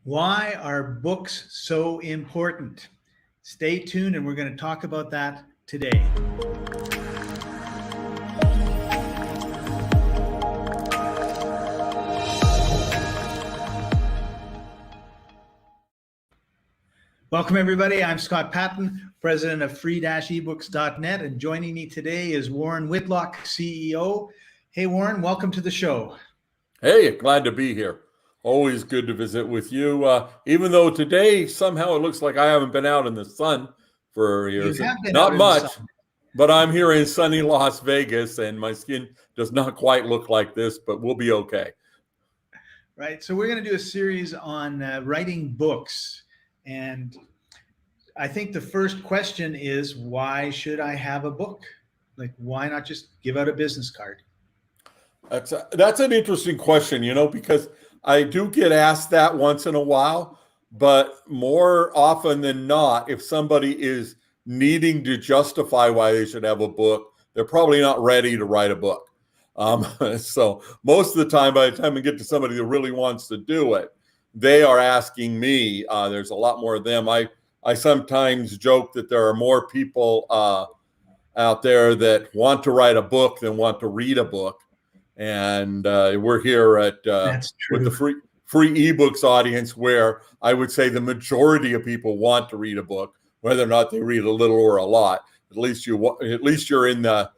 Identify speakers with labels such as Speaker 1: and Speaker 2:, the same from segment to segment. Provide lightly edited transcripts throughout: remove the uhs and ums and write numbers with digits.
Speaker 1: Why are books so important? Stay tuned, and we're going to talk about that today. Welcome, everybody. I'm Scott Patton, president of free-ebooks.net, and joining me today is Warren Whitlock, CEO. Hey, Warren, welcome to the show.
Speaker 2: Hey, glad to be here. Always good to visit with you. Even though today somehow it looks like I haven't been out in the sun for years. Not much, but I'm here in sunny Las Vegas, and my skin does not quite look like this, but we'll be okay.
Speaker 1: Right. So we're going to do a series on writing books. And I think the first question is, why should I have a book? Like, why not just give out a business card?
Speaker 2: That's an interesting question, because I do get asked that once in a while, but more often than not, if somebody is needing to justify why they should have a book, they're probably not ready to write a book. So most of the time, by the time we get to somebody that really wants to do it, they are asking me. There's a lot more of them. I sometimes joke that there are more people out there that want to write a book than want to read a book. And we're here at with the free ebooks audience, where I would say the majority of people want to read a book, whether or not they read a little or a lot. At least you're in the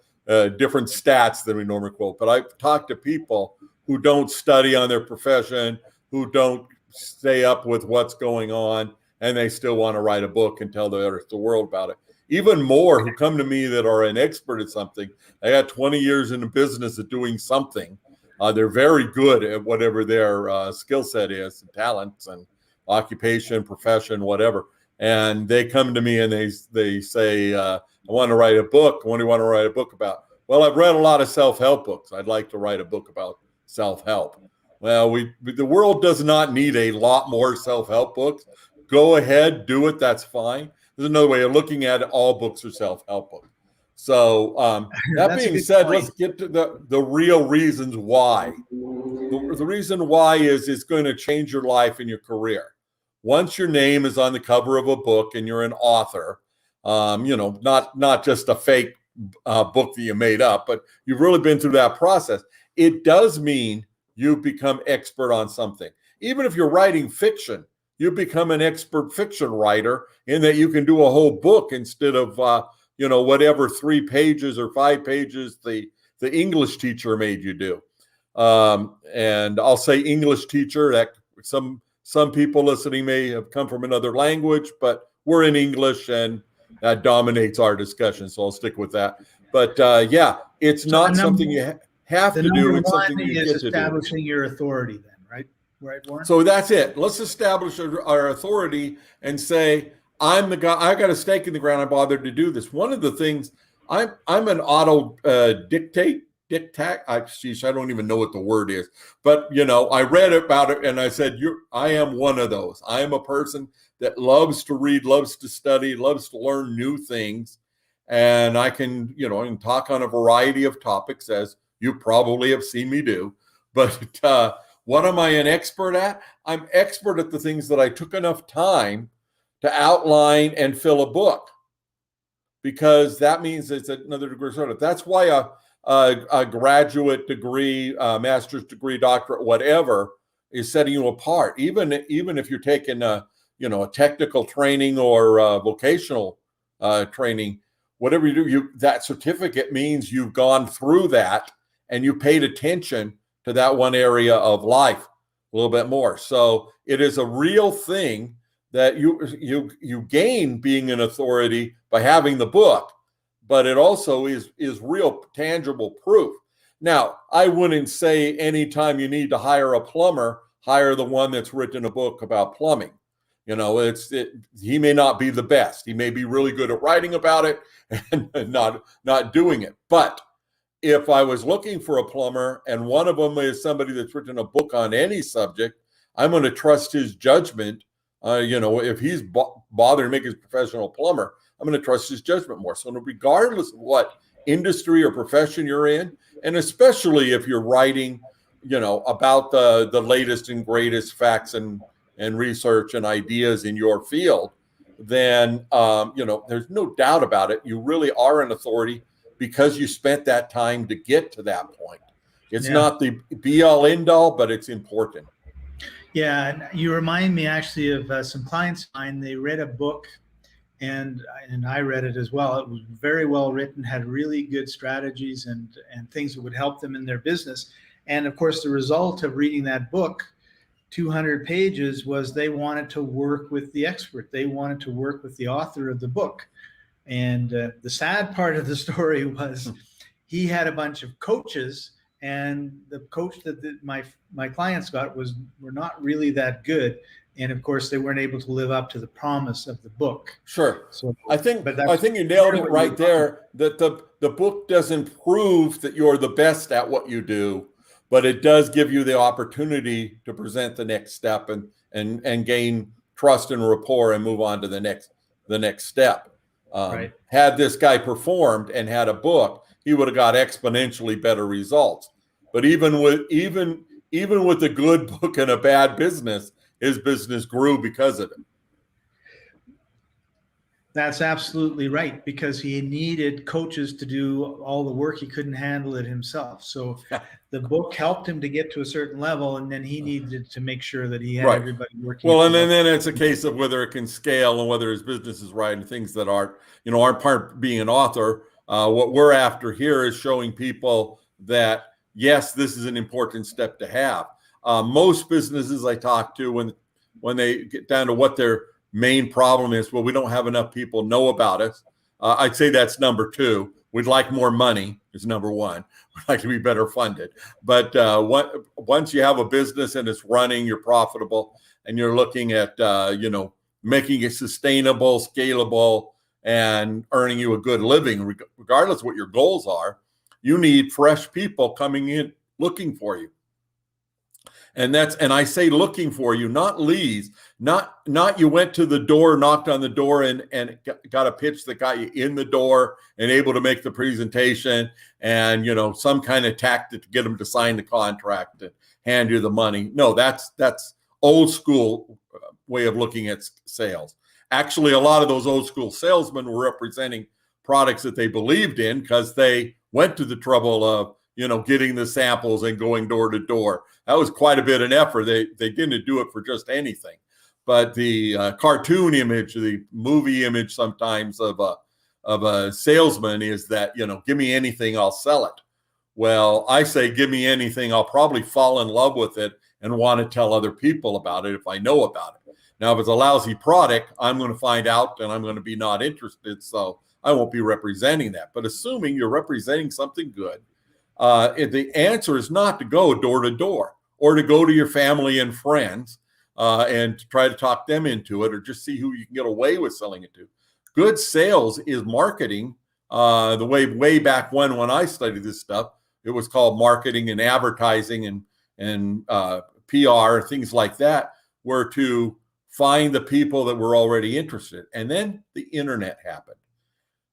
Speaker 2: different stats than we normally quote. But I've talked to people who don't study on their profession, who don't stay up with what's going on, and they still want to write a book and tell the rest of the world about it. Even more who come to me that are an expert at something. They got 20 years in the business of doing something. They're very good at whatever their skill set is, and talents and occupation, profession, whatever. And they come to me and they say, I want to write a book. What do you want to write a book about? Well, I've read a lot of self-help books. I'd like to write a book about self-help. Well, the world does not need a lot more self-help books. Go ahead, do it. That's fine. There's another way of looking at it. All books are self-help books. So that being said, let's get to the real reasons why. The reason why is it's going to change your life and your career. Once your name is on the cover of a book and you're an author, not just a fake book that you made up, but you've really been through that process. It does mean you become expert on something. Even if you're writing fiction, you become an expert fiction writer in that you can do a whole book instead of, whatever 3 pages or 5 pages the English teacher made you do. And I'll say English teacher, that some people listening may have come from another language, but we're in English and that dominates our discussion. So I'll stick with that. But it's not something you have to do. It's something you get to do.
Speaker 1: Establishing your authority then, right? Right, Warren?
Speaker 2: So that's it. Let's establish our authority and say, I'm the guy. I got a stake in the ground. I bothered to do this. One of the things, I'm an auto dictate. I don't even know what the word is, but I read about it and I said, I am one of those. I am a person that loves to read, loves to study, loves to learn new things, and I can talk on a variety of topics, as you probably have seen me do. But what am I an expert at? I'm expert at the things that I took enough time to outline and fill a book, because that means it's another degree sort of. That's why a graduate degree, master's degree, doctorate, whatever, is setting you apart. Even if you're taking a technical training or vocational training, whatever you do, that certificate means you've gone through that and you paid attention to that one area of life a little bit more. So it is a real thing that you gain being an authority by having the book, but it also is real tangible proof. Now, I wouldn't say anytime you need to hire a plumber, hire the one that's written a book about plumbing. He may not be the best. He may be really good at writing about it and not doing it. But if I was looking for a plumber and one of them is somebody that's written a book on any subject, I'm going to trust his judgment. If he's bothered to make his professional plumber, I'm going to trust his judgment more. So regardless of what industry or profession you're in, and especially if you're writing, about the latest and greatest facts and and research and ideas in your field, then there's no doubt about it. You really are an authority because you spent that time to get to that point. It's not the be all end all, but it's important.
Speaker 1: Yeah, and you remind me actually of some clients of mine. They read a book, and I read it as well. It was very well written, had really good strategies and things that would help them in their business. And of course, the result of reading that book, 200 pages, was they wanted to work with the expert. They wanted to work with the author of the book. And the sad part of the story was he had a bunch of coaches, and the coach that my clients got were not really that good. And of course, they weren't able to live up to the promise of the book.
Speaker 2: Sure.
Speaker 1: So
Speaker 2: I think you nailed it right there, that the book doesn't prove that you're the best at what you do, but it does give you the opportunity to present the next step and gain trust and rapport and move on to the next step.
Speaker 1: Right.
Speaker 2: Had this guy performed and had a book, he would have got exponentially better results. But even with a good book and a bad business, his business grew because of it.
Speaker 1: That's absolutely right, because he needed coaches to do all the work. He couldn't handle it himself. So the book helped him to get to a certain level, and then he needed to make sure that he had everybody working.
Speaker 2: Well, and then it's a case of whether it can scale and whether his business is right and things that aren't part of being an author. What we're after here is showing people that, yes, this is an important step to have. Most businesses I talk to, when they get down to what their main problem is, well, we don't have enough people know about us. I'd say that's number two. We'd like more money is number one. We'd like to be better funded. But once you have a business and it's running, you're profitable, and you're looking at making it sustainable, scalable, and earning you a good living, regardless of what your goals are, you need fresh people coming in looking for you. And I say looking for you, not leads, not you went to the door, knocked on the door and got a pitch that got you in the door and able to make the presentation and, some kind of tactic to get them to sign the contract and hand you the money. No, that's old school way of looking at sales. Actually, a lot of those old school salesmen were representing products that they believed in because they went to the trouble of, getting the samples and going door to door. That was quite a bit of an effort. They didn't do it for just anything. But the cartoon image, the movie image sometimes of a salesman is that, give me anything, I'll sell it. Well, I say, give me anything, I'll probably fall in love with it and want to tell other people about it if I know about it. Now, if it's a lousy product, I'm going to find out and I'm going to be not interested. So I won't be representing that. But assuming you're representing something good, the answer is not to go door to door or to go to your family and friends and to try to talk them into it or just see who you can get away with selling it to. Good sales is marketing. The way back when I studied this stuff, it was called marketing and advertising and PR, things like that, were to find the people that were already interested. And then the internet happened.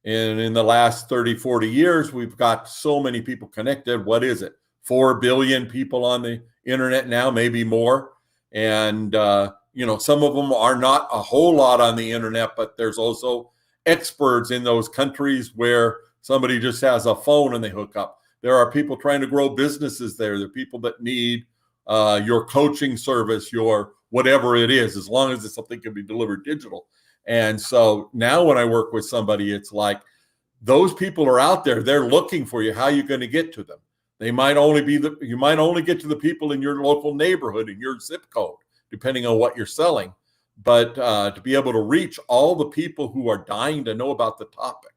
Speaker 2: And in the last 30, 40 years, we've got so many people connected. What is it? 4 billion people on the internet now, maybe more. And, some of them are not a whole lot on the internet, but there's also experts in those countries where somebody just has a phone and they hook up. There are people trying to grow businesses there. There are people that need your coaching service, your whatever it is, as long as it's something that can be delivered digital. And so now when I work with somebody, it's like those people are out there. They're looking for you. How are you going to get to them? You might only get to the people in your local neighborhood, in your zip code, depending on what you're selling. But to be able to reach all the people who are dying to know about the topic.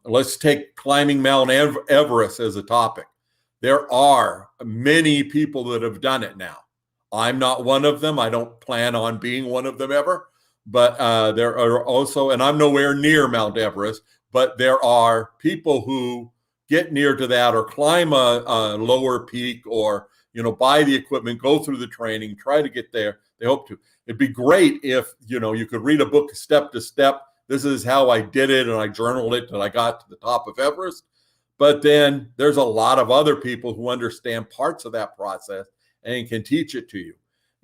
Speaker 2: Let's take climbing Mount Everest as a topic. There are many people that have done it now. I'm not one of them. I don't plan on being one of them ever. But there are also, and I'm nowhere near Mount Everest, but there are people who get near to that or climb a lower peak or, buy the equipment, go through the training, try to get there. They hope to. It'd be great if, you could read a book step to step. This is how I did it, and I journaled it, and I got to the top of Everest. But then there's a lot of other people who understand parts of that process and can teach it to you.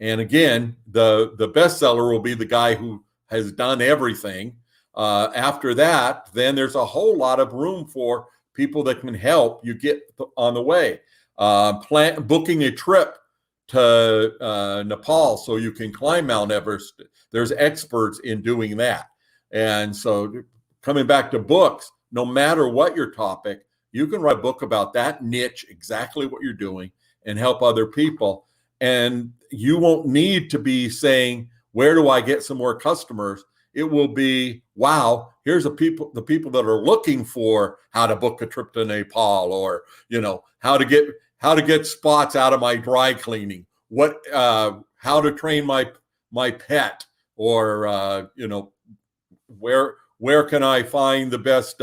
Speaker 2: And again, the bestseller will be the guy who has done everything. After that, then there's a whole lot of room for people that can help you get on the way. Booking a trip to Nepal so you can climb Mount Everest. There's experts in doing that. And so coming back to books, no matter what your topic, you can write a book about that niche, exactly what you're doing, and help other people. And you won't need to be saying, where do I get some more customers? It will be, wow, here's the people that are looking for how to book a trip to Nepal, or, how to get spots out of my dry cleaning, how to train my pet, or, where can I find the best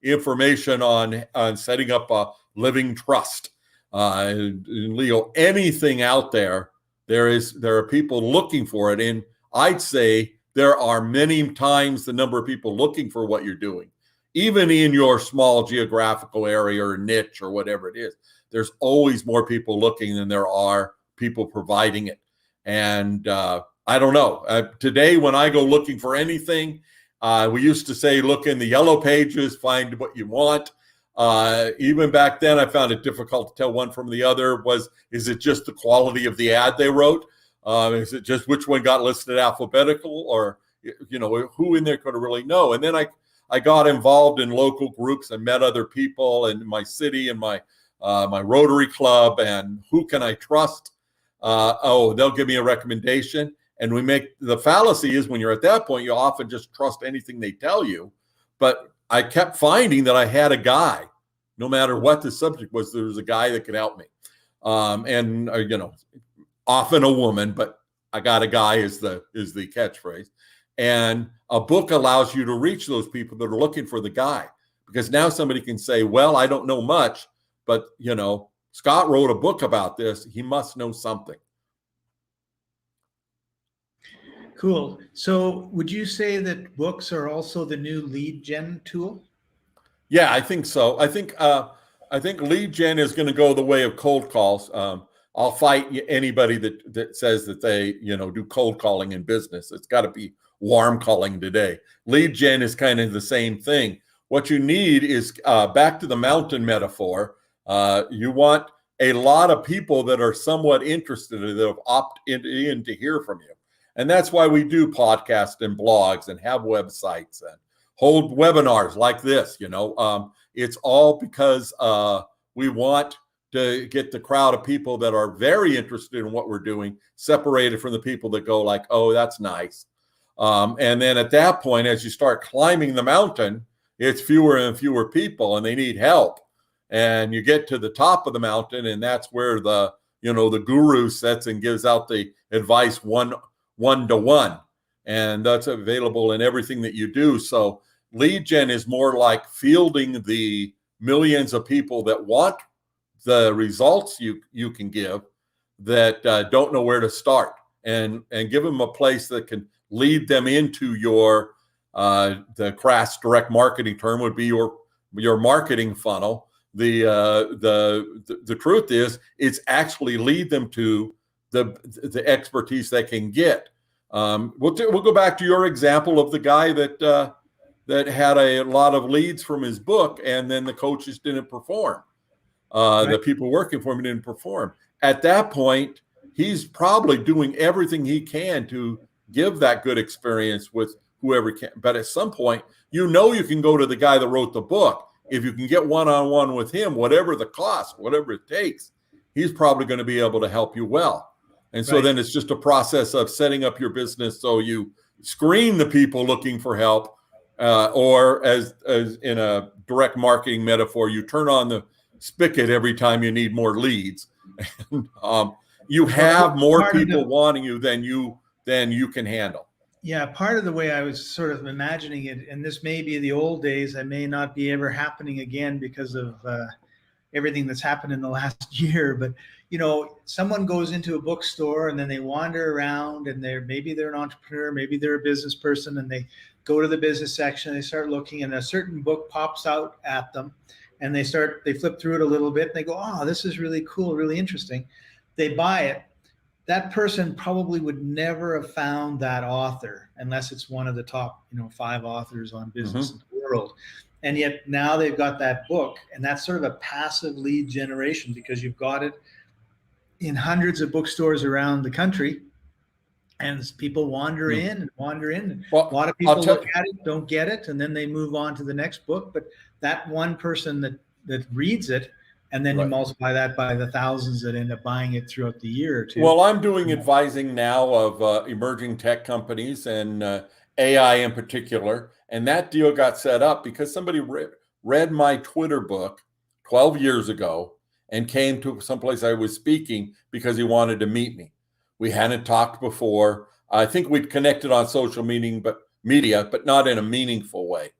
Speaker 2: information on setting up a living trust? Leo, anything out there, there are people looking for it. And I'd say there are many times the number of people looking for what you're doing, even in your small geographical area or niche or whatever it is. There's always more people looking than there are people providing it. And I don't know. Today, when I go looking for anything, we used to say, look in the yellow pages, find what you want. Even back then, I found it difficult to tell one from the other. Is it just the quality of the ad they wrote? Is it just which one got listed alphabetical, or, who in there could really know? And then I got involved in local groups and met other people in my city and my Rotary Club, and who can I trust? They'll give me a recommendation. And the fallacy is, when you're at that point, you often just trust anything they tell you. But I kept finding that I had a guy, no matter what the subject was, there was a guy that could help me. Often a woman, but I got a guy is the catchphrase. And a book allows you to reach those people that are looking for the guy, because now somebody can say, well, I don't know much, but Scott wrote a book about this. He must know something.
Speaker 1: Cool. So would you say that books are also the new lead gen tool?
Speaker 2: Yeah, I think so. I think lead gen is going to go the way of cold calls. I'll fight anybody that says that they, do cold calling in business. It's got to be warm calling today. Lead gen is kind of the same thing. What you need is, back to the mountain metaphor, you want a lot of people that are somewhat interested, that have opted in to hear from you. And that's why we do podcasts and blogs and have websites and hold webinars like this. It's all because we want to get the crowd of people that are very interested in what we're doing separated from the people that go like, oh, that's nice. And then at that point, as you start climbing the mountain, it's fewer and fewer people, and they need help. And you get to the top of the mountain, and that's where the guru sits and gives out the advice one-to-one. And that's available in everything that you do. So lead gen is more like fielding the millions of people that want the results you can give, that don't know where to start, and give them a place that can lead them into your, the crass direct marketing term would be your marketing funnel. The truth is, it's actually lead them to the expertise they can get. We'll go back to your example of the guy that had a lot of leads from his book, and then the coaches didn't perform. Right. The people working for him didn't perform. At that point, he's probably doing everything he can to give that good experience with whoever can. But at some point, you can go to the guy that wrote the book. If you can get one-on-one with him, whatever the cost, whatever it takes, he's probably going to be able to help you well. And so then it's just a process of setting up your business so you screen the people looking for help, or as in a direct marketing metaphor, you turn on the spigot every time you need more leads. And, you have more people wanting you than you can handle.
Speaker 1: Yeah, part of the way I was sort of imagining it, and this may be the old days, I may not be ever happening again because of everything that's happened in the last year, but someone goes into a bookstore and then they wander around, and maybe they're an entrepreneur, maybe they're a business person, and they go to the business section, and they start looking, and a certain book pops out at them, and they flip through it a little bit, and they go, oh, this is really cool, really interesting. They buy it. that person probably would never have found that author unless it's one of the top, 5 authors on business in the world. And yet now they've got that book, and that's sort of a passive lead generation because you've got it in hundreds of bookstores around the country, and people wander in and wander in.
Speaker 2: Well,
Speaker 1: a lot of people look at it, don't get it, and then they move on to the next book. But that one person that reads it, and then you multiply that by the thousands that end up buying it throughout the year or two.
Speaker 2: Well, I'm doing advising now of emerging tech companies and AI in particular. And that deal got set up because somebody read my Twitter book 12 years ago and came to someplace I was speaking because he wanted to meet me. We hadn't talked before. I think we'd connected on social media, but not in a meaningful way.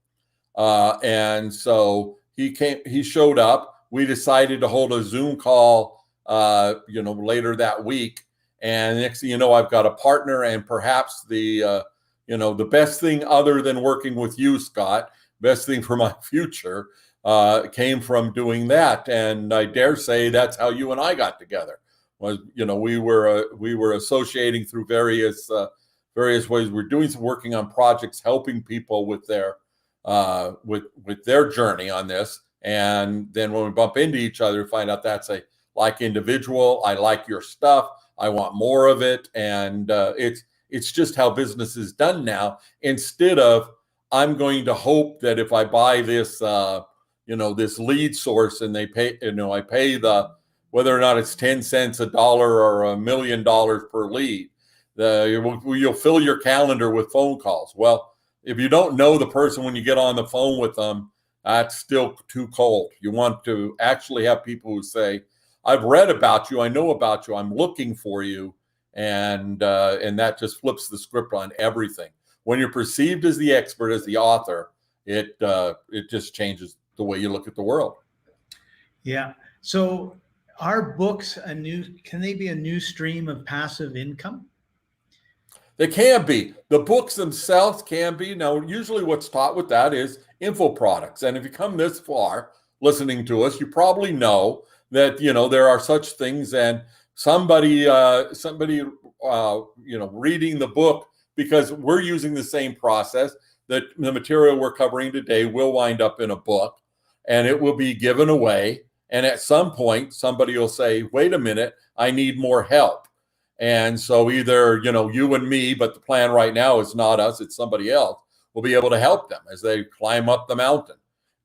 Speaker 2: And so he showed up. We decided to hold a Zoom call, later that week. And next thing you know, I've got a partner, and perhaps the best thing other than working with you, Scott, best thing for my future came from doing that. And I dare say that's how you and I got together. Was, we were associating through various ways. We're working on projects, helping people with their journey on this. And then when we bump into each other, find out that's a like individual. I like your stuff. I want more of it. And it's just how business is done now. Instead of I'm going to hope that if I buy this, this lead source and they pay, I pay whether or not it's 10 cents, $1, or $1 million per lead, you'll fill your calendar with phone calls. Well, if you don't know the person when you get on the phone with them, that's still too cold. You want to actually have people who say, I've read about you, I know about you, I'm looking for you. And that just flips the script on everything. When you're perceived as the expert, as the author, it just changes the way you look at the world.
Speaker 1: Yeah. So are books can they be a new stream of passive income?
Speaker 2: They can be. The books themselves can be. Now, usually what's taught with that is info products. And if you come this far listening to us, you probably know that, there are such things, and somebody reading the book, because we're using the same process, that the material we're covering today will wind up in a book and it will be given away. And at some point, somebody will say, wait a minute, I need more help. And so either, you and me, but the plan right now is not us, it's somebody else, will be able to help them as they climb up the mountain.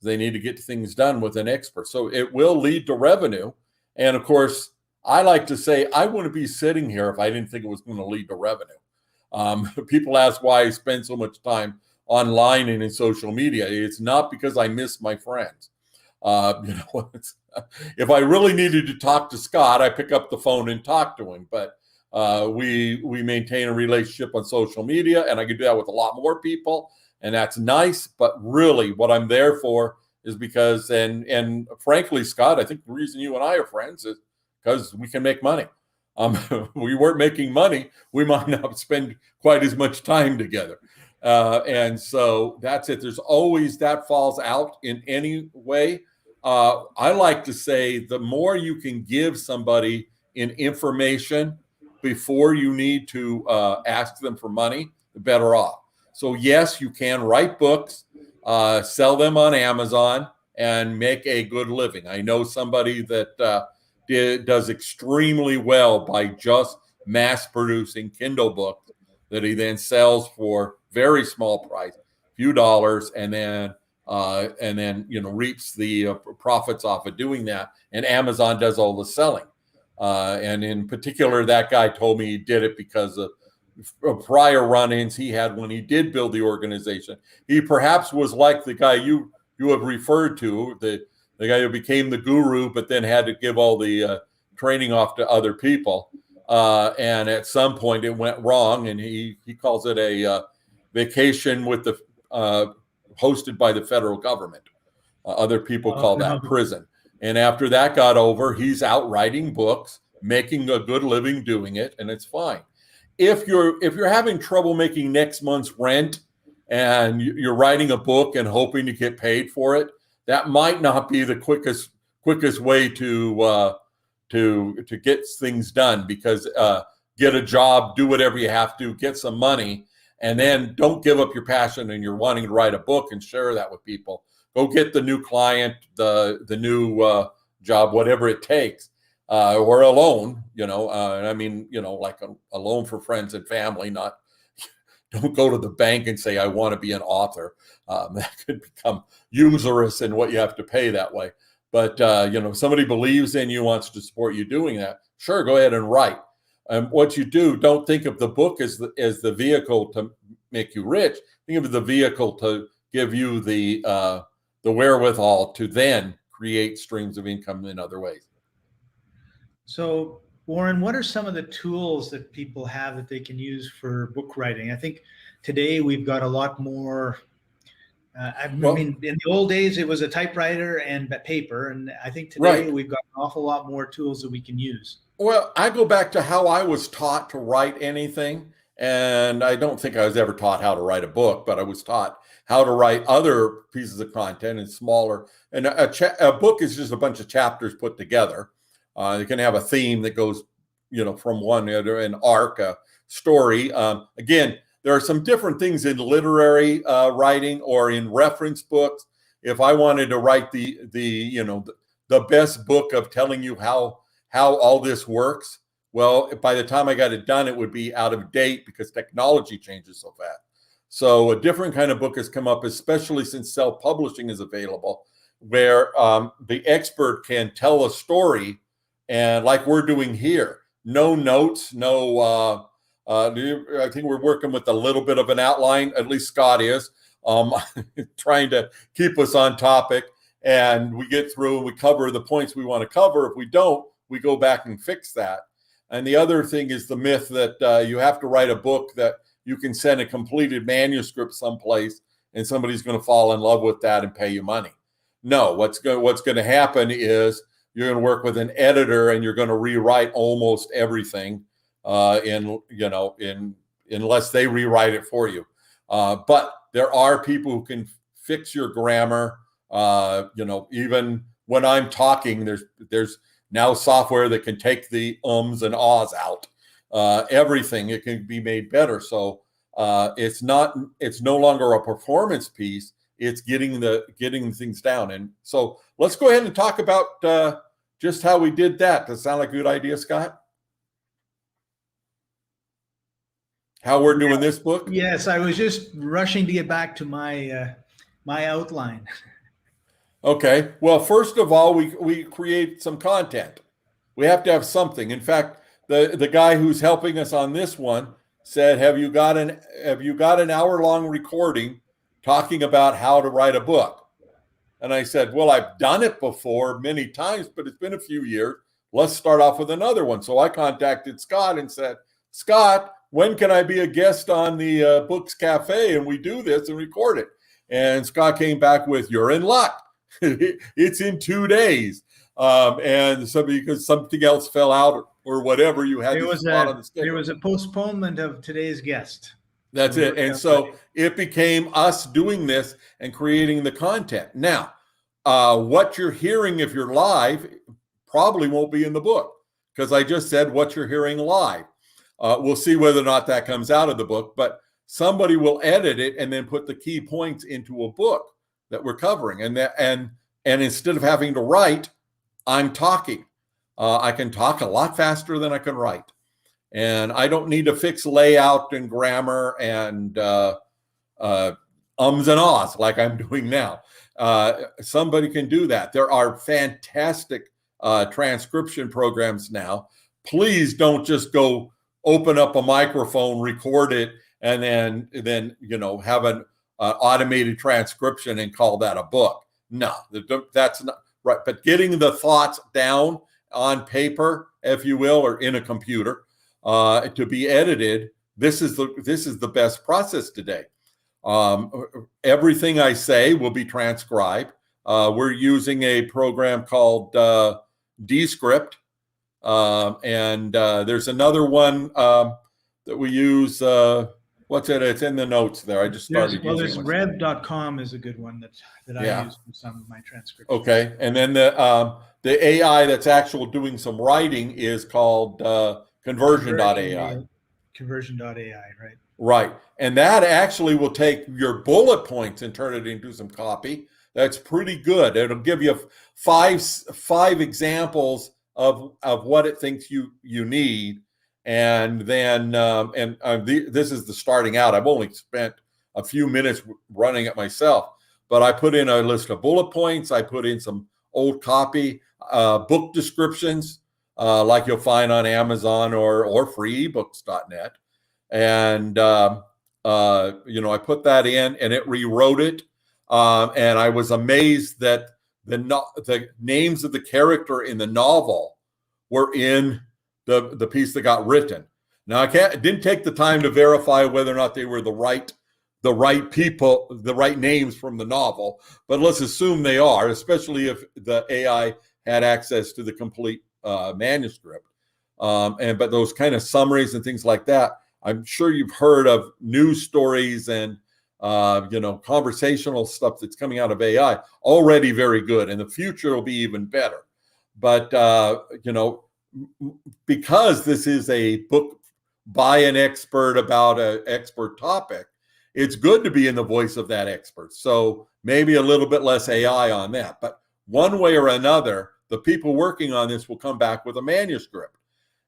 Speaker 2: They need to get things done with an expert. So it will lead to revenue. And of course, I like to say, I wouldn't be sitting here if I didn't think it was going to lead to revenue. People ask why I spend so much time online and in social media. It's not because I miss my friends. If I really needed to talk to Scott, I pick up the phone and talk to him. But we maintain a relationship on social media, and I can do that with a lot more people, and that's nice. But really, what I'm there for is because, and frankly, Scott, I think the reason you and I are friends is because we can make money. We weren't making money, we might not spend quite as much time together. And so that's it. There's always that falls out in any way. I like to say the more you can give somebody in information before you need to ask them for money, the better off. So yes, you can write books, sell them on Amazon, and make a good living. I know somebody that does extremely well by just mass producing Kindle books that he then sells for very small price, few dollars, and then reaps the profits off of doing that. And Amazon does all the selling. And in particular, that guy told me he did it because of prior run-ins he had when he did build the organization. He perhaps was like the guy you have referred to, the guy who became the guru, but then had to give all the training off to other people. And at some point it went wrong, and he calls it a vacation with the hosted by the federal government. Other people call that prison. And after that got over, he's out writing books, making a good living doing it, and it's fine. If you're having trouble making next month's rent and you're writing a book and hoping to get paid for it, that might not be the quickest way to get things done, because get a job, do whatever you have to, get some money, and then don't give up your passion and you're wanting to write a book and share that with people. Go get the new client, the new job, whatever it takes, or a loan, I mean, like a loan for friends and family, not don't go to the bank and say, I want to be an author. That could become usurious in what you have to pay that way. But, if somebody believes in you, wants to support you doing that, sure, go ahead and write. And what you do, don't think of the book as the vehicle to make you rich. Think of the vehicle to give you the wherewithal to then create streams of income in other ways.
Speaker 1: So, Warren, what are some of the tools that people have that they can use for book writing? I think today we've got a lot more. In the old days, it was a typewriter and paper. And I think today we've got an awful lot more tools that we can use. Well,
Speaker 2: I go back to how I was taught to write anything. And I don't think I was ever taught how to write a book, but I was taught how to write other pieces of content and smaller. And a book is just a bunch of chapters put together. You can have a theme that goes, from one, an arc, a story. Again, there are some different things in literary writing or in reference books. If I wanted to write the best book of telling you how all this works, well, by the time I got it done, it would be out of date because technology changes so fast. So a different kind of book has come up, especially since self-publishing is available, where the expert can tell a story, and like we're doing here, no notes, no. I think we're working with a little bit of an outline. At least Scott is trying to keep us on topic, and we get through and we cover the points we want to cover. If we don't, we go back and fix that. And the other thing is the myth that you have to write a book that you can send a completed manuscript someplace and somebody's going to fall in love with that and pay you money. No, what's going to happen is you're going to work with an editor and you're going to rewrite almost everything unless they rewrite it for you. But there are people who can fix your grammar. Even when I'm talking, there's now software that can take the ums and ahs out. Everything, it can be made better. So it's no longer a performance piece. It's getting things down. And so let's go ahead and talk about just how we did that. Does that sound like a good idea, Scott? How we're doing this book?
Speaker 1: Yes, I was just rushing to get back to my outline.
Speaker 2: Okay. Well, first of all, we create some content. We have to have something. In fact, the guy who's helping us on this one said, "Have you got an hour-long recording talking about how to write a book?" And I said, "Well, I've done it before many times, but it's been a few years. Let's start off with another one." So I contacted Scott and said, "Scott, when can I be a guest on the Books Cafe and we do this and record it?" And Scott came back with, "You're in luck. It's in 2 days." And so because something else fell out or whatever, you had to spot on the schedule.
Speaker 1: There was a postponement of today's guest.
Speaker 2: That's it. And so it became us doing this and creating the content. Now, what you're hearing if you're live probably won't be in the book because I just said what you're hearing live. We'll see whether or not that comes out of the book, but somebody will edit it and then put the key points into a book that we're covering. And instead of having to write, I'm talking. I can talk a lot faster than I can write. And I don't need to fix layout and grammar and ums and ahs like I'm doing now. Somebody can do that. There are fantastic transcription programs now. Please don't just go open up a microphone, record it, and then have an automated transcription and call that a book. No, that's not right. But getting the thoughts down on paper, if you will, or in a computer to be edited, this is the best process today. Everything I say will be transcribed. We're using a program called Descript, and there's another one that we use. What's it? It's in the notes there. I just started using it.
Speaker 1: There's rev.com is a good one that I use for some of my transcripts.
Speaker 2: Okay, and then the AI that's actually doing some writing is called conversion.ai.
Speaker 1: Conversion.ai, right?
Speaker 2: Right. And that actually will take your bullet points and turn it into some copy. That's pretty good. It'll give you five examples of what it thinks you need. And then, this is the starting out. I've only spent a few minutes running it myself, but I put in a list of bullet points. I put in some old copy, book descriptions, like you'll find on Amazon or freeebooks.net. And, I put that in and it rewrote it. And I was amazed that the names of the character in the novel were in the piece that got written. Now, it didn't take the time to verify whether or not they were the right people, the right names from the novel, but let's assume they are, especially if the AI had access to the complete manuscript. But those kind of summaries and things like that, I'm sure you've heard of news stories and conversational stuff that's coming out of AI, already very good, and the future will be even better. But because this is a book by an expert about an expert topic, it's good to be in the voice of that expert. So maybe a little bit less AI on that. But one way or another, the people working on this will come back with a manuscript.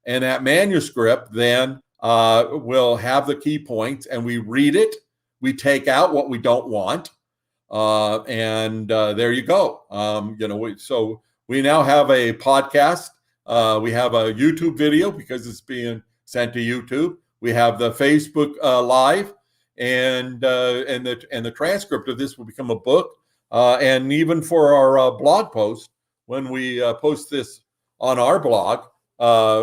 Speaker 2: And that manuscript then will have the key points, and we read it. We take out what we don't want. And there you go. So we now have a podcast. We have a YouTube video because it's being sent to YouTube. We have the Facebook Live, and the transcript of this will become a book. And even for our blog post, when we post this on our blog,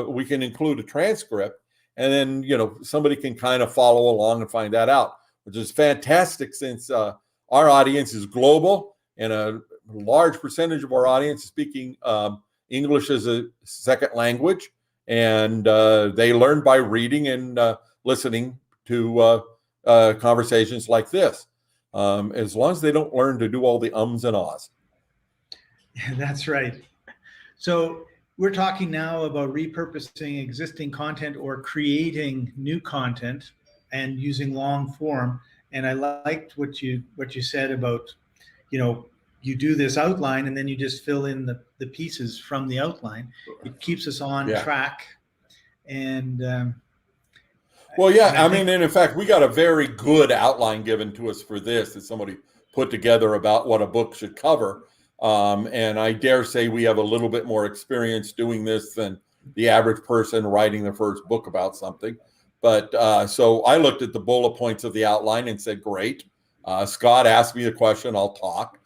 Speaker 2: we can include a transcript, and then somebody can kind of follow along and find that out, which is fantastic since our audience is global and a large percentage of our audience is speaking English as a second language, and they learn by reading and listening to conversations like this, as long as they don't learn to do all the ums and ahs.
Speaker 1: Yeah, that's right. So we're talking now about repurposing existing content or creating new content and using long form. And I liked what you said about, you do this outline and then you just fill in the pieces from the outline. It keeps us on track. And
Speaker 2: well, yeah, and in fact, we got a very good outline given to us for this that somebody put together about what a book should cover. And I dare say we have a little bit more experience doing this than the average person writing their first book about something. But so I looked at the bullet points of the outline and said, great. Scott asked me a question, I'll talk,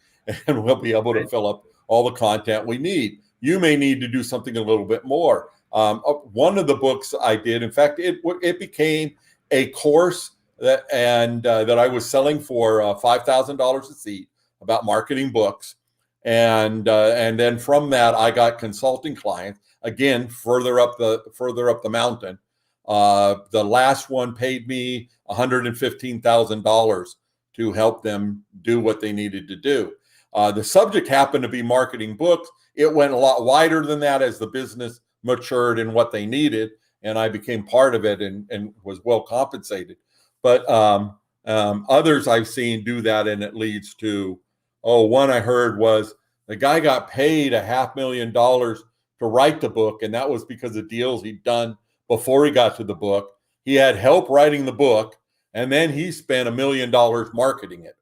Speaker 2: and we'll be able to fill up all the content we need. You may need to do something a little bit more. One of the books I did, in fact, it became a course that I was selling for $5,000 a seat about marketing books. And then from that, I got consulting clients, again, further up the mountain. The last one paid me $115,000 to help them do what they needed to do. The subject happened to be marketing books. It went a lot wider than that as the business matured in what they needed, and I became part of it and was well compensated. But others I've seen do that, and it leads to, one I heard was the guy got paid $500,000 to write the book, and that was because of deals he'd done before he got to the book. He had help writing the book, and then he spent $1 million marketing it.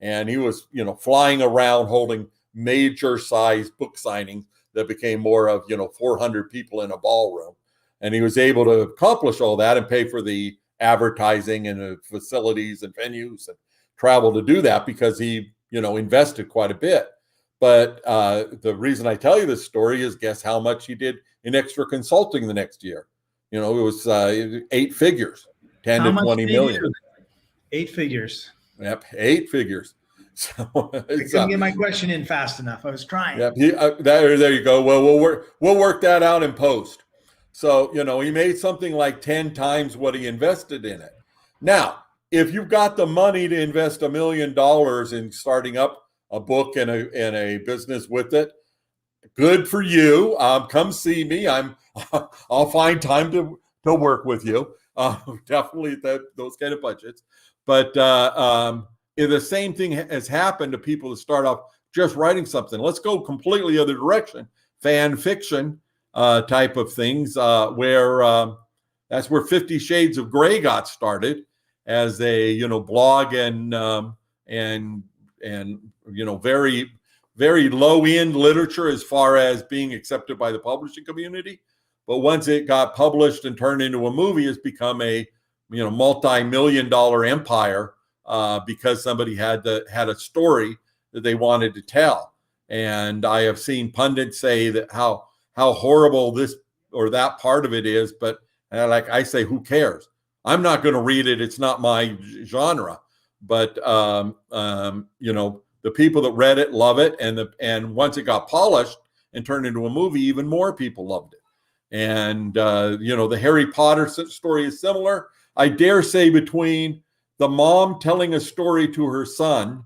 Speaker 2: And he was, flying around holding major size book signings that became more of, 400 people in a ballroom. And he was able to accomplish all that and pay for the advertising and the facilities and venues and travel to do that because he, invested quite a bit. But the reason I tell you this story is guess how much he did in extra consulting the next year. It was 8 figures, 10 to 20 million.
Speaker 1: 8 figures.
Speaker 2: Yep, 8 figures. So
Speaker 1: I couldn't get my question in fast enough. I was trying.
Speaker 2: Yep, there you go. Well, we'll work that out in post. So he made something like 10 times what he invested in it. Now, if you've got the money to invest $1 million in starting up a book and a business with it, good for you. Come see me. I'll find time to work with you. Definitely those kind of budgets. But the same thing has happened to people that start off just writing something. Let's go completely other direction. Fan fiction type of things, where that's where 50 Shades of Grey got started as a blog and very very low end literature as far as being accepted by the publishing community. But once it got published and turned into a movie, it's become a multi-million-dollar empire because somebody had a story that they wanted to tell. And I have seen pundits say that how horrible this or that part of it is, but like I say, who cares? I'm not going to read it. It's not my genre. But the people that read it love it, and once it got polished and turned into a movie, even more people loved it. And the Harry Potter story is similar. I dare say between the mom telling a story to her son,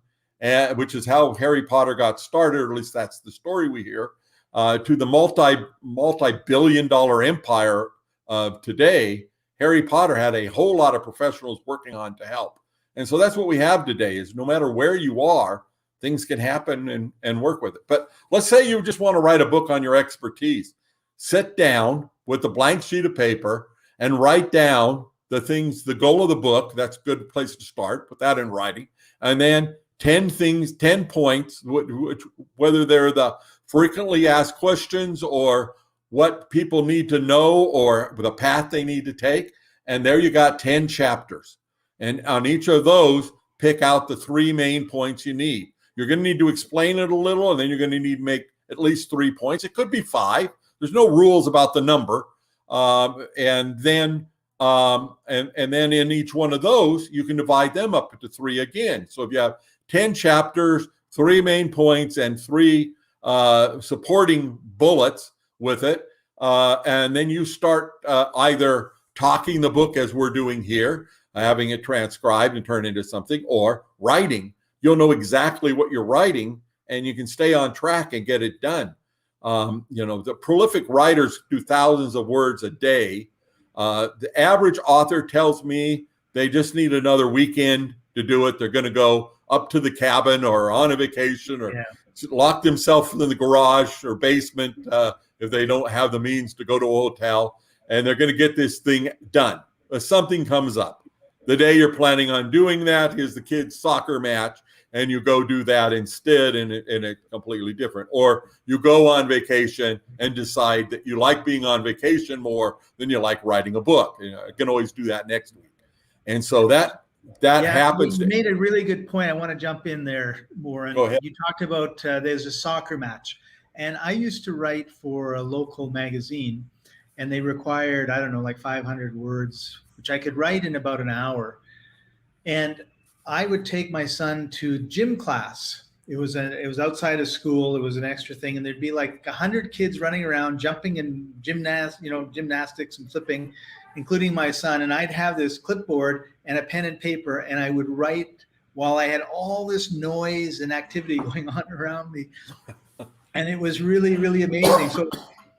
Speaker 2: which is how Harry Potter got started, or at least that's the story we hear, to the multi-billion-dollar empire of today, Harry Potter had a whole lot of professionals working on to help. And so that's what we have today, is no matter where you are, things can happen and work with it. But let's say you just want to write a book on your expertise. Sit down with a blank sheet of paper and write down the goal of the book. That's a good place to start. Put that in writing. And then 10 points, whether they're the frequently asked questions or what people need to know or the path they need to take. And there you got 10 chapters. And on each of those, pick out the 3 main points you need. You're going to need to explain it a little, and then you're going to need to make at least 3 points. It could be 5. There's no rules about the number. And then in each one of those, you can divide them up into 3 again. So if you have 10 chapters, 3 main points, and 3 supporting bullets with it, and then you start either talking the book as we're doing here, having it transcribed and turned into something, or writing. You'll know exactly what you're writing, and you can stay on track and get it done. The prolific writers do thousands of words a day. The average author tells me they just need another weekend to do it. They're going to go up to the cabin or on a vacation or lock themselves in the garage or basement if they don't have the means to go to a hotel, and they're going to get this thing done. Something comes up. The day you're planning on doing that is the kids' soccer match, and you go do that instead in a completely different. Or you go on vacation and decide that you like being on vacation more than you like writing a book. I can always do that next week. And so that happens.
Speaker 1: You made a really good point. I want to jump in there, Warren.
Speaker 2: Go ahead.
Speaker 1: You talked about there's a soccer match. And I used to write for a local magazine, and they required, like 500 words, which I could write in about an hour. And I would take my son to gym class. It was outside of school. It was an extra thing. And there'd be like 100 kids running around, jumping in gymnastics and flipping, including my son. And I'd have this clipboard and a pen and paper, and I would write while I had all this noise and activity going on around me. And it was really, really amazing. So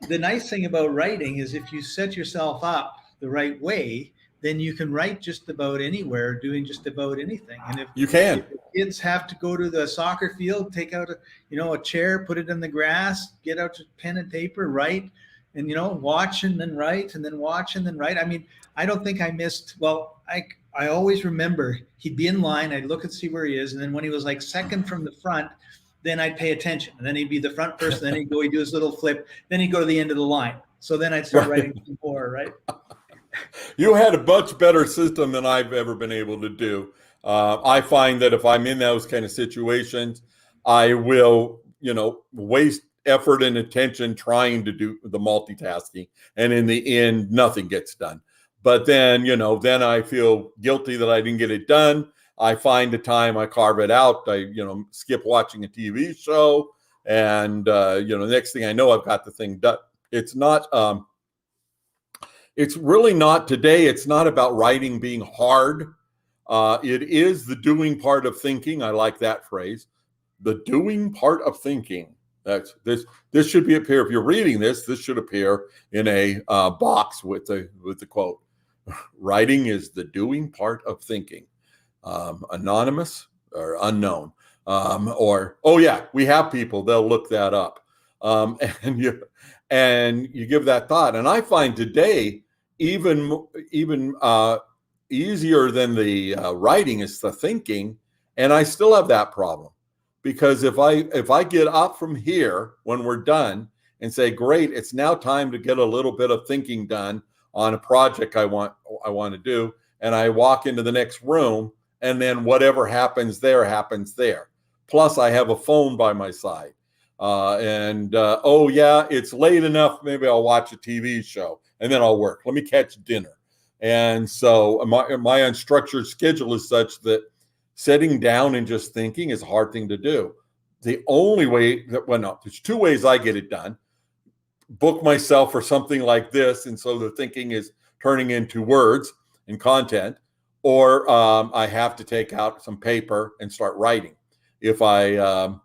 Speaker 1: the nice thing about writing is if you set yourself up the right way, then you can write just about anywhere, doing just about anything. And if the kids have to go to the soccer field, take out a chair, put it in the grass, get out your pen and paper, write, and watch and then write, and then watch and then write. I mean, I don't think I missed. Well, I always remember he'd be in line. I'd look and see where he is, and then when he was like second from the front, then I'd pay attention, and then he'd be the front person. Then he'd do his little flip. Then he'd go to the end of the line. So then I'd start writing some more, right?
Speaker 2: You had a much better system than I've ever been able to do. I find that if I'm in those kind of situations, I will, waste effort and attention trying to do the multitasking. And in the end, nothing gets done. But then, then I feel guilty that I didn't get it done. I find the time, I carve it out. I, skip watching a TV show. And, the next thing I know, I've got the thing done. It's not, it's really not today. It's not about writing being hard. It is the doing part of thinking. I like that phrase. The doing part of thinking. That's this should be appear if you're reading this. This should appear in a box with the quote. Writing is the doing part of thinking. Anonymous or unknown. Or oh yeah, we have people. They'll look that up. And you give that thought. And I find today even easier than the writing is the thinking. And I still have that problem. Because if I get up from here when we're done and say, great, it's now time to get a little bit of thinking done on a project I want to do, and I walk into the next room, and then whatever happens there happens there. Plus, I have a phone by my side, oh yeah, it's late enough. Maybe I'll watch a TV show, and then I'll work. Let me catch dinner. And so my unstructured schedule is such that sitting down and just thinking is a hard thing to do. The only way there's two ways I get it done. Book myself for something like this, and so the thinking is turning into words and content, or I have to take out some paper and start writing. If I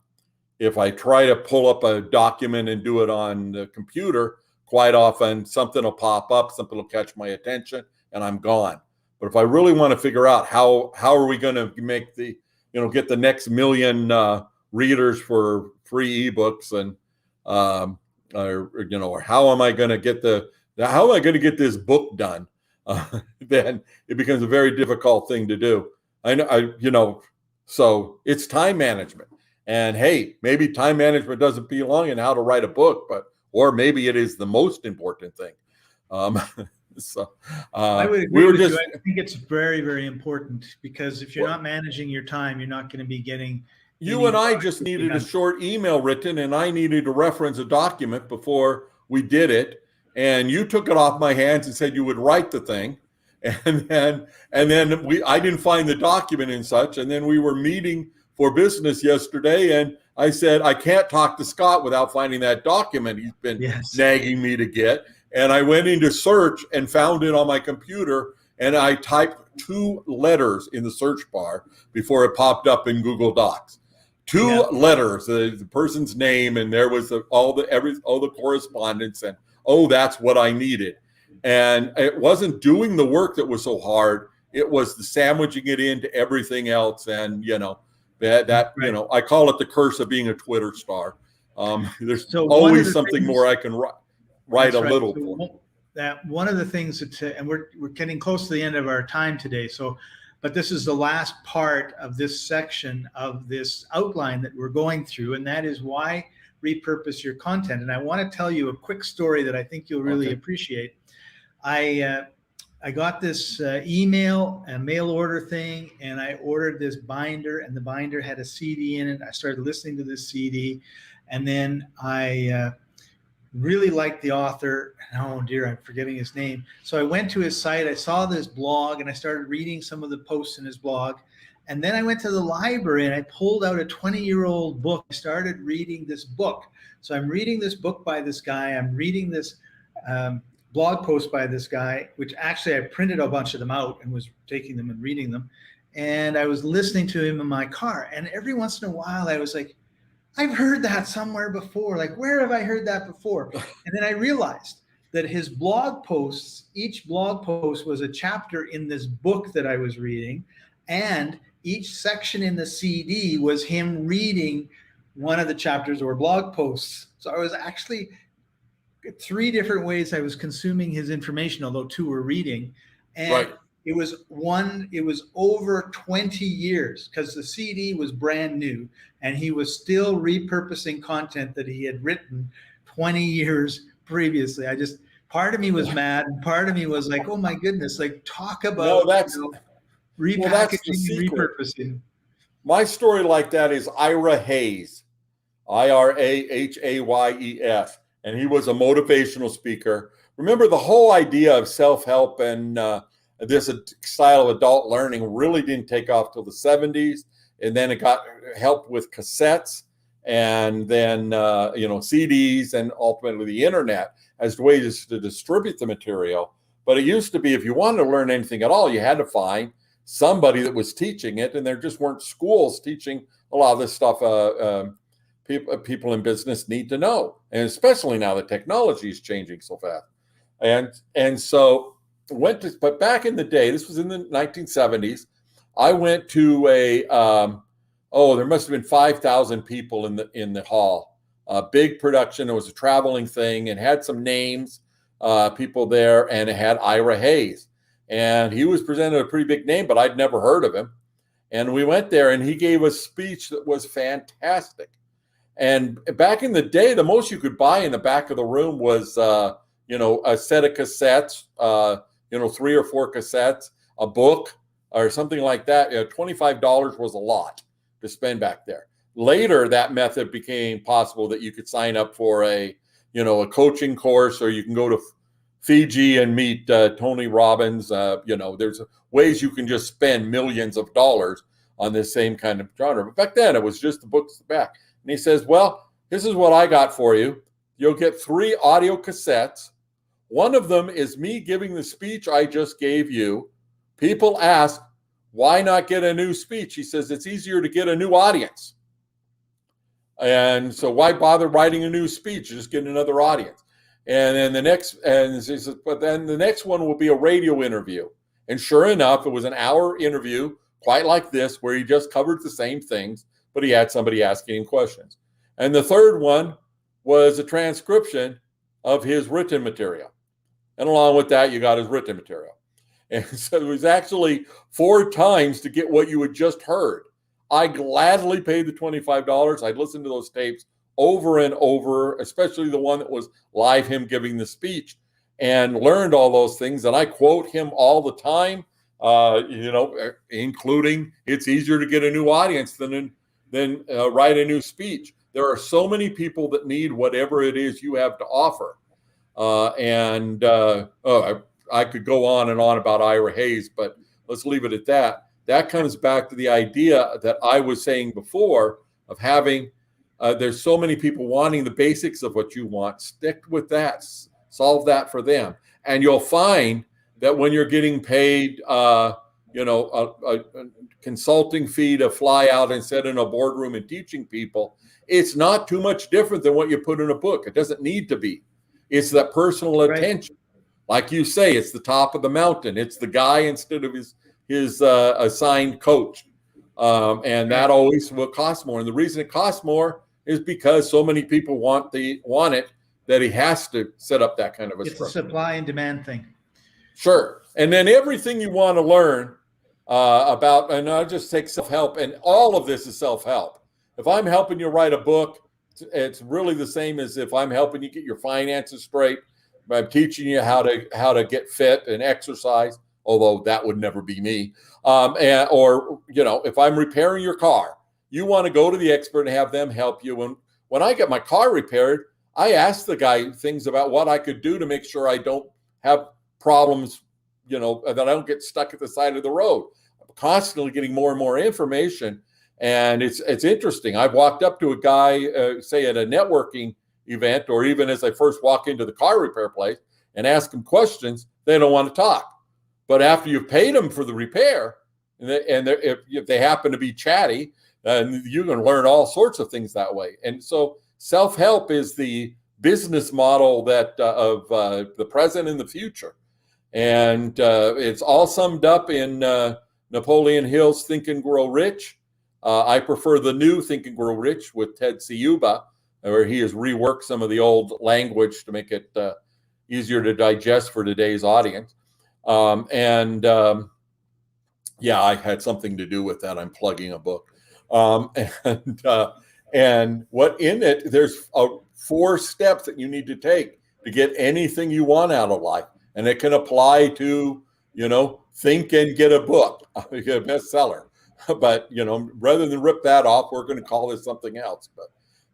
Speaker 2: try to pull up a document and do it on the computer, quite often something will pop up, something will catch my attention, and I'm gone. But if I really want to figure out how are we going to make get the next million readers for free ebooks, and or how am I going to get this book done? Then it becomes a very difficult thing to do. So it's time management. And hey, maybe time management doesn't belong in how to write a book, or maybe it is the most important thing. So
Speaker 1: I would agree with you. I think it's very, very important, because if you're not managing your time, you're not going to be getting.
Speaker 2: You and I just needed a short email written, and I needed to reference a document before we did it. And you took it off my hands and said you would write the thing. And then I didn't find the document and such. And then we were meeting for business yesterday, and I said, I can't talk to Scott without finding that document he's been nagging me to get. And I went into search and found it on my computer, and I typed 2 letters in the search bar before it popped up in Google Docs. 2 letters, the person's name, and there was all the correspondence, and that's what I needed. And it wasn't doing the work that was so hard. It was the sandwiching it into everything else. And I call it the curse of being a Twitter star. There's always something more I can write a little for.
Speaker 1: That one of the things and we're getting close to the end of our time today. But this is the last part of this section of this outline that we're going through, and that is why repurpose your content. And I want to tell you a quick story that I think you'll really appreciate. I got this email, a mail order thing, and I ordered this binder, and the binder had a CD in it. I started listening to this CD, and then I really liked the author. Oh dear, I'm forgetting his name. So I went to his site, I saw this blog, and I started reading some of the posts in his blog. And then I went to the library and I pulled out a 20-year-old book. I started reading this book. So I'm reading this book by this guy. I'm reading this blog post by this guy, which actually I printed a bunch of them out and was taking them and reading them. And I was listening to him in my car. And every once in a while I was like, I've heard that somewhere before. Like, where have I heard that before? And then I realized that his blog posts, each blog post was a chapter in this book that I was reading. And each section in the CD was him reading one of the chapters or blog posts. So I was actually 3 different ways I was consuming his information, although 2 were reading. And it was over 20 years, because the CD was brand new and he was still repurposing content that he had written 20 years previously. Part of me was mad, and part of me was like, oh my goodness, like, talk about repackaging and repurposing.
Speaker 2: My story like that is Ira Hayes, IRAHAYES, and he was a motivational speaker. Remember, the whole idea of self-help and this style of adult learning really didn't take off till the 70s, and then it got helped with cassettes, and then CDs, and ultimately the internet as ways to distribute the material. But it used to be, if you wanted to learn anything at all, you had to find somebody that was teaching it, and there just weren't schools teaching a lot of this stuff people in business need to know, and especially now that technology is changing so fast. And so but back in the day, this was in the 1970s. I went to there must have been 5,000 people in the hall. A big production. It was a traveling thing and had some names, people there, and it had Ira Hayes. And he was presented a pretty big name, but I'd never heard of him. And we went there, and he gave a speech that was fantastic. And back in the day, the most you could buy in the back of the room was, a set of cassettes, 3 or 4 cassettes, a book, or something like that. $25 was a lot to spend back there. Later, that method became possible that you could sign up for a coaching course, or you can go to Fiji and meet Tony Robbins. There's ways you can just spend millions of dollars on this same kind of genre. But back then, it was just the books back. And he says, well, this is what I got for you. You'll get 3 audio cassettes. One of them is me giving the speech I just gave you. People ask, why not get a new speech? He says, it's easier to get a new audience. And so why bother writing a new speech? Just get another audience. And then he says, but then the next one will be a radio interview. And sure enough, it was an hour interview, quite like this, where he just covered the same things, but he had somebody asking him questions. And the third one was a transcription of his written material. And along with that, you got his written material. And so it was actually 4 times to get what you had just heard. I gladly paid the $25. I'd listened to those tapes over and over, especially the one that was live, him giving the speech, and learned all those things. And I quote him all the time, including it's easier to get a new audience than write a new speech. There are so many people that need whatever it is you have to offer. I could go on and on about Ira Hayes, but let's leave it at that. That comes back to the idea that I was saying before of having, there's so many people wanting the basics of what you want. Stick with that. Solve that for them. And you'll find that when you're getting paid, a consulting fee to fly out and sit in a boardroom and teaching people, it's not too much different than what you put in a book. It doesn't need to be. It's that personal attention. Like you say, it's the top of the mountain. It's the guy instead of his assigned coach. And that always will cost more. And the reason it costs more is because so many people want it that he has to set up that kind of a structure.
Speaker 1: It's a supply and demand thing.
Speaker 2: Sure. And then everything you want to learn about, and I'll just take self-help, and all of this is self-help. If I'm helping you write a book, it's really the same as if I'm helping you get your finances straight. I'm teaching you how to get fit and exercise, although that would never be me. If I'm repairing your car, you want to go to the expert and have them help you. When I get my car repaired, I ask the guy things about what I could do to make sure I don't have problems, that I don't get stuck at the side of the road. I'm constantly getting more and more information. And it's interesting. I've walked up to a guy, say at a networking event, or even as I first walk into the car repair place and ask them questions, they don't want to talk. But after you've paid them for the repair, if they happen to be chatty, you can learn all sorts of things that way. And so self-help is the business model that of the present and the future. And it's all summed up in Napoleon Hill's Think and Grow Rich. I prefer the new Think and Grow Rich with Ted Ciuba, where he has reworked some of the old language to make it easier to digest for today's audience. I had something to do with that. I'm plugging a book. And what in it, there's 4 steps that you need to take to get anything you want out of life. And it can apply to, think and get a book, get a bestseller. But, rather than rip that off, we're going to call this something else.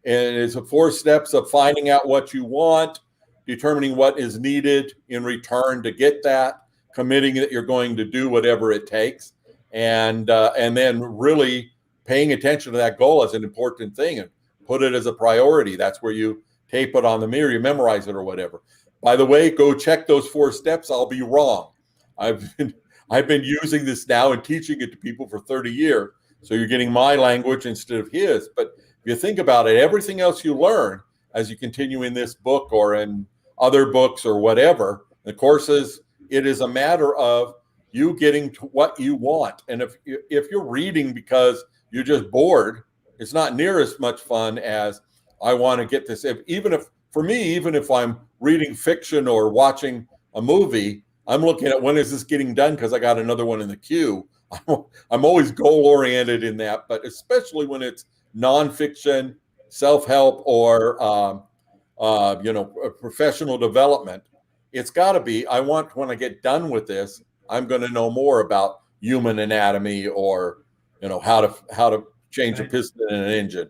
Speaker 2: And it's 4 steps of finding out what you want, determining what is needed in return to get that, committing that you're going to do whatever it takes, and then really paying attention to that goal as an important thing and put it as a priority. That's where you tape it on the mirror, you memorize it or whatever. By the way, go check those 4 steps. I'll be wrong. I've been using this now and teaching it to people for 30 years. So you're getting my language instead of his. But If you think about it, everything else you learn as you continue in this book or in other books or whatever, the courses, it is a matter of you getting to what you want. And if you're reading because you're just bored, it's not near as much fun as I want to get this. Even if I'm reading fiction or watching a movie, I'm looking at when is this getting done because I got another one in the queue. I'm always goal oriented in that, but especially when it's nonfiction, self-help, or professional development, it's got to be. I want when I get done with this, I'm going to know more about human anatomy or how to change a piston in an engine.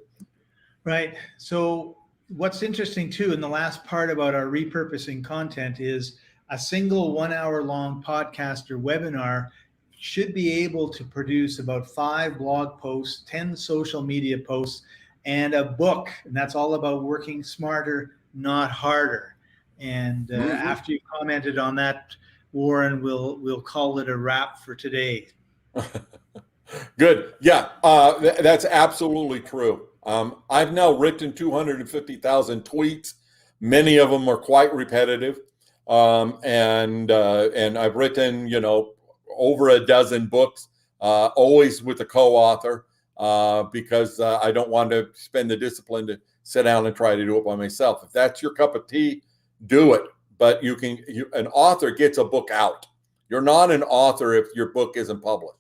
Speaker 1: Right. So what's interesting too in the last part about our repurposing content is a single 1 hour long podcast or webinar should be able to produce about 5 blog posts, 10 social media posts, and a book. And that's all about working smarter, not harder. And after you commented on that, Warren, we'll call it a wrap for today.
Speaker 2: Good. Yeah, that's absolutely true. I've now written 250,000 tweets. Many of them are quite repetitive. And I've written, over a dozen books, always with a co-author, because I don't want to spend the discipline to sit down and try to do it by myself. If that's your cup of tea, do it. But an author gets a book out. You're not an author if your book isn't published.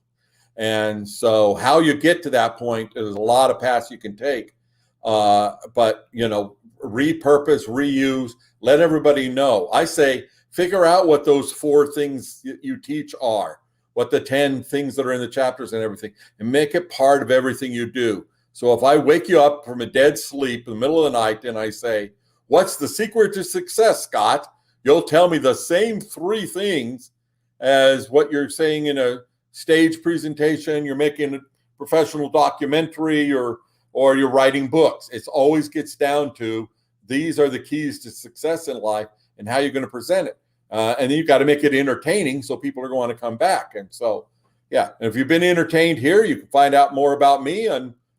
Speaker 2: And so how you get to that point, there's a lot of paths you can take. But, repurpose, reuse, let everybody know. I say, figure out what those 4 things you teach are, what the 10 things that are in the chapters and everything, and make it part of everything you do. So if I wake you up from a dead sleep in the middle of the night and I say, what's the secret to success, Scott? You'll tell me the same 3 things as what you're saying in a stage presentation, you're making a professional documentary, or you're writing books. It always gets down to these are the keys to success in life and how you're going to present it. And then you've got to make it entertaining so people are going to come back. And so, yeah, and if you've been entertained here, you can find out more about me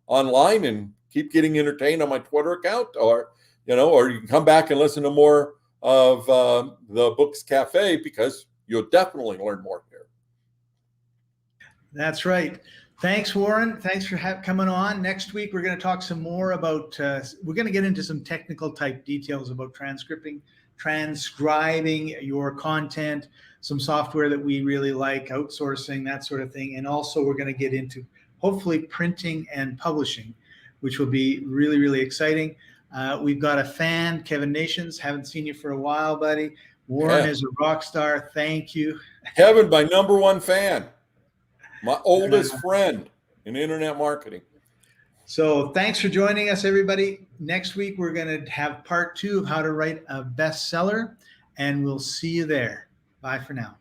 Speaker 2: online and keep getting entertained on my Twitter account, or you can come back and listen to more of the Books Cafe, because you'll definitely learn more here.
Speaker 1: That's right. Thanks, Warren. Thanks for coming on. Next week, we're going to talk some more about, we're going to get into some technical type details about transcribing your content, some software that we really like, outsourcing, that sort of thing. And also we're going to get into hopefully printing and publishing, which will be really, really exciting. We've got a fan, Kevin Nations. Haven't seen you for a while, buddy. Warren is a rock star. Thank you.
Speaker 2: Kevin, my number 1 fan. My oldest friend in internet marketing.
Speaker 1: So thanks for joining us, everybody. Next week, we're going to have part 2 of how to write a bestseller, and we'll see you there. Bye for now.